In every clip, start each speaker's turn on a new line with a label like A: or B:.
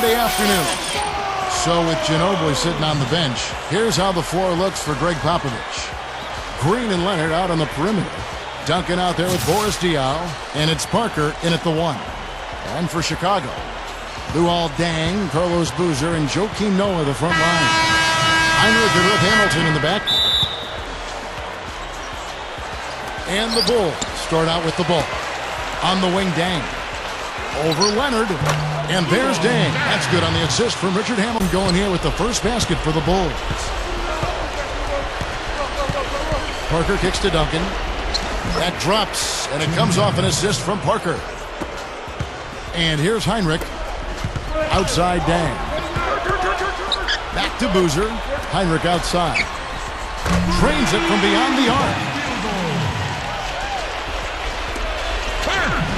A: Monday afternoon. So with Ginobili sitting on the bench, here's how the floor looks for Greg Popovich. Green and Leonard out on the perimeter. Duncan out there with Boris Diaw, and it's Parker in at the 1. And for Chicago, Luol Deng, Carlos Boozer, and Joakim Noah the front line. Heinrich and Rip Hamilton in the back. And the Bulls start out with the ball. On the wing, Deng. Over Leonard. And there's Deng. That's good on the assist from Richard Hamilton going here with the first basket for the Bulls. Parker kicks to Duncan. That drops, and it comes off an assist from Parker. And here's Heinrich. Outside Deng. Back to Boozer. Heinrich outside. Trains it from beyond the arc.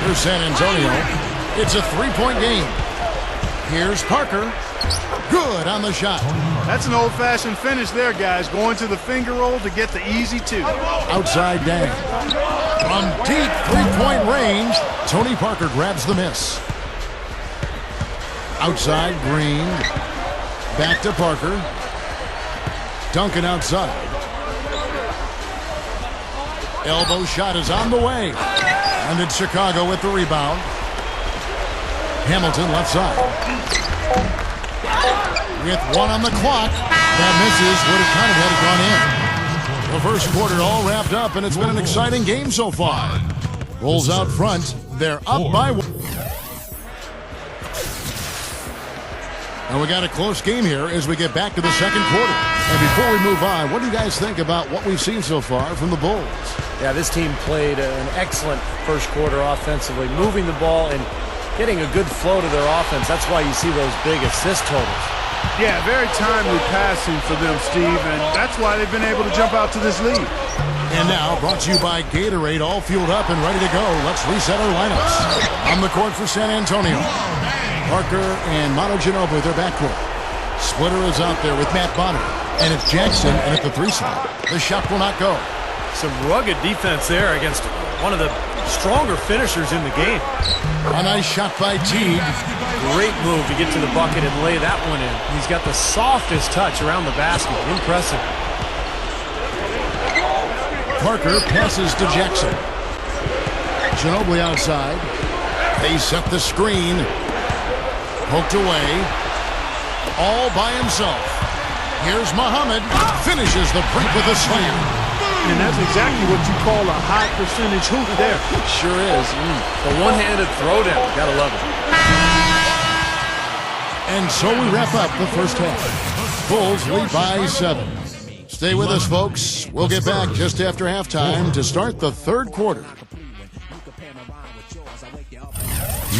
A: Here's San Antonio. It's a three-point game. Here's Parker. Good on the shot.
B: That's an old-fashioned finish there, guys. Going to the finger roll to get the easy two.
A: Outside Deng. From deep three-point range, Tony Parker grabs the miss. Outside Green. Back to Parker. Duncan outside. Elbow shot is on the way. And it's Chicago with the rebound. Hamilton left side. With one on the clock. That misses. Would have kind of had it gone in. The first quarter all wrapped up, and it's been an exciting game so far. Bulls out front. They're up by one. And we got a close game here as we get back to the second quarter. And before we move on, what do you guys think about what we've seen so far from the Bulls?
C: Yeah, this team played an excellent first quarter offensively, moving the ball and getting a good flow to their offense. That's why you see those big assist totals.
B: Yeah, very timely passing for them, Steve, and that's why they've been able to jump out to this lead.
A: And now, brought to you by Gatorade, all fueled up and ready to go. Let's reset our lineups. On the court for San Antonio, Parker and Manu Ginobili, their backcourt. Splitter is out there with Matt Bonner, and it's Jackson in at the 3 slot. The shot will not go.
D: Some rugged defense there against one of the stronger finishers in the game.
A: A nice shot by Teague.
D: Great move to get to the bucket and lay that one in. He's got the softest touch around the basket. Impressive.
A: Parker passes to Jackson. Ginobili outside. They set the screen. Poked away. All by himself. Here's Muhammad. Finishes the break with a slam.
B: And that's exactly what you call a high percentage hoop there.
A: Sure is.
D: The one-handed throwdown. Gotta love it.
A: And so we wrap up the first half. Bulls lead by 7. Stay with us, folks. We'll get back just after halftime to start the third quarter.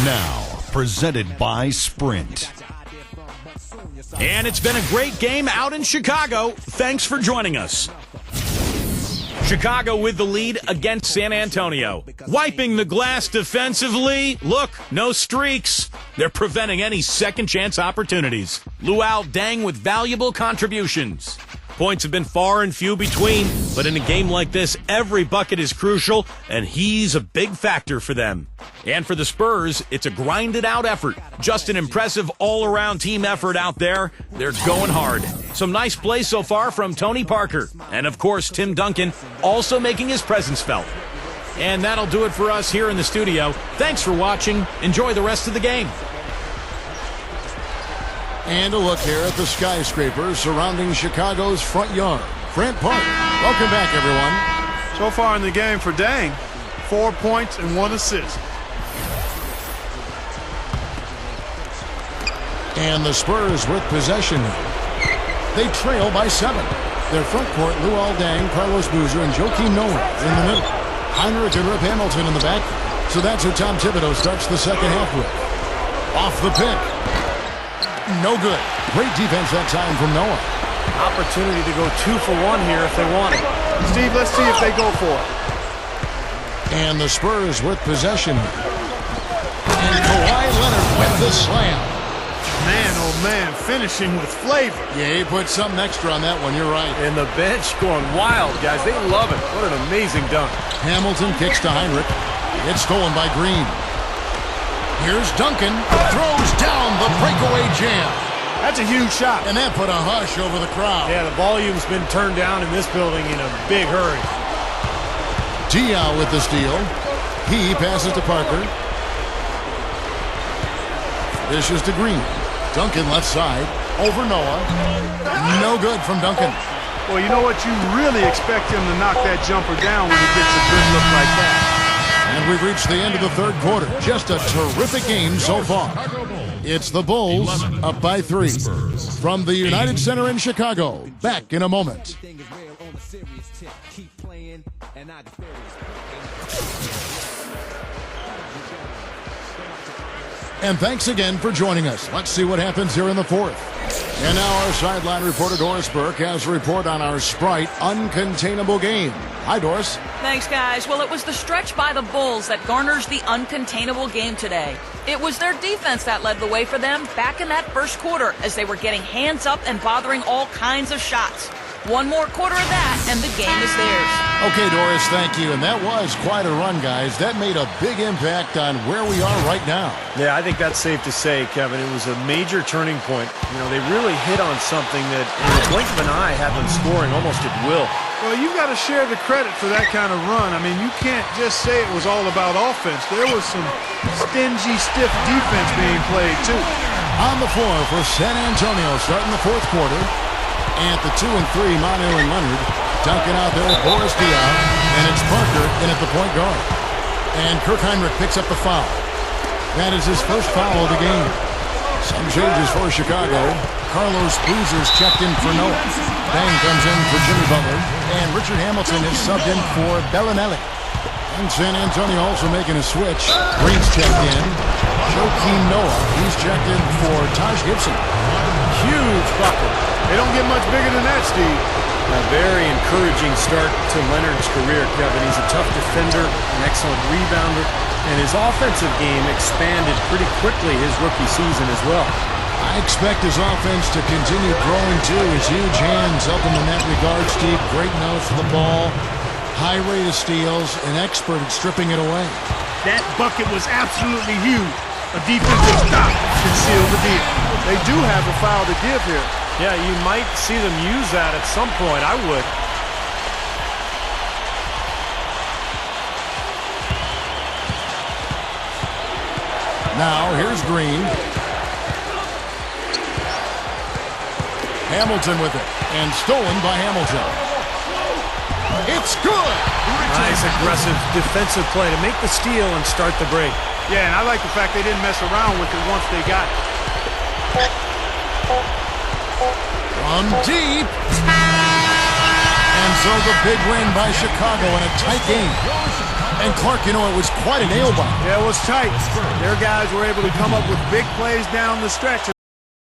E: Now, presented by Sprint.
F: And it's been a great game out in Chicago. Thanks for joining us. Chicago with the lead against San Antonio. Wiping the glass defensively. Look, no streaks. They're preventing any second-chance opportunities. Luol Deng with valuable contributions. Points have been far and few between, but in a game like this, every bucket is crucial, and he's a big factor for them. And for the Spurs, it's a grinded-out effort. Just an impressive all-around team effort out there. They're going hard. Some nice plays so far from Tony Parker. And, of course, Tim Duncan also making his presence felt. And that'll do it for us here in the studio. Thanks for watching. Enjoy the rest of the game.
A: And a look here at the skyscraper surrounding Chicago's front yard. Grant Park, welcome back, everyone.
B: So far in the game for Deng, 4 points and 1 assist.
A: And the Spurs with possession. They trail by 7. Their front court, Luol Deng, Carlos Boozer, and Joakim Noah in the middle. Heinrich and Rip Hamilton in the back. So that's who Tom Thibodeau starts the second half with. Off the pick. No good. Great defense that time from Noah.
D: Opportunity to go 2 for 1 here if they want it.
B: Steve, let's see if they go for it.
A: And the Spurs with possession. And Kawhi Leonard with the slam.
B: Man, oh man, finishing with flavor.
A: Yeah, he put something extra on that one. You're right.
D: And the bench going wild, guys. They love it. What an amazing dunk.
A: Hamilton kicks to Heinrich. It's stolen by Green. Here's Duncan. Throws down the breakaway jam.
B: That's a huge shot.
A: And that put a hush over the crowd.
C: Yeah, the volume's been turned down in this building in a big hurry.
A: Diao with the steal. He passes to Parker. Dishes to Green. Duncan left side. Over Noah. No good from Duncan.
B: Well, you know what? You really expect him to knock that jumper down when he gets a good look like that.
A: And we've reached the end of the third quarter. Just a terrific game so far. It's the Bulls up by 3. From the United Center in Chicago. Back in a moment. And thanks again for joining us. Let's see what happens here in the fourth. And now our sideline reporter Doris Burke has a report on our Sprite uncontainable game. Hi, Doris.
G: Thanks, guys. Well, it was the stretch by the Bulls that garners the uncontainable game today. It was their defense that led the way for them back in that first quarter as they were getting hands up and bothering all kinds of shots. One more quarter of that, and the game is theirs.
A: Okay, Doris, thank you. And that was quite a run, guys. That made a big impact on where we are right now.
C: Yeah, I think that's safe to say, Kevin. It was a major turning point. You know, they really hit on something that in the blink of an eye had them scoring almost at will.
B: Well, you've got to share the credit for that kind of run. I mean, you can't just say it was all about offense. There was some stingy, stiff defense being played, too.
A: On the floor for San Antonio starting the fourth quarter. At the 2 and 3, Manu and Leonard. Duncan out there with Boris Diaw. And it's Parker in at the point guard. And Kirk Heinrich picks up the foul. That is his first foul of the game. Some changes for Chicago. Carlos Boozer's checked in for Noah. Bang comes in for Jimmy Butler. And Richard Hamilton is subbed in for Bellinelli. And San Antonio also making a switch. Green's checked in. Joakim Noah, he's checked in for Taj Gibson.
C: Huge bucket.
B: They don't get much bigger than that, Steve.
C: A very encouraging start to Leonard's career, Kevin. He's a tough defender, an excellent rebounder, and his offensive game expanded pretty quickly his rookie season as well.
A: I expect his offense to continue growing too. His huge hands help him in that regard, Steve. Great nose for the ball, high rate of steals, an expert at stripping it away.
B: That bucket was absolutely huge. A defensive stop can seal the deal. They do have a foul to give here.
C: Yeah, you might see them use that at some point. I would.
A: Now, here's Green. Hamilton with it. And stolen by Hamilton. It's good!
C: Nice, aggressive defensive play to make the steal and start the break.
B: Yeah, and I like the fact they didn't mess around with it once they got it.
A: From deep. And so the big win by Chicago in a tight game. And Clark, you know, it was quite a nail biter.
B: Yeah, it was tight. Their guys were able to come up with big plays down the stretch.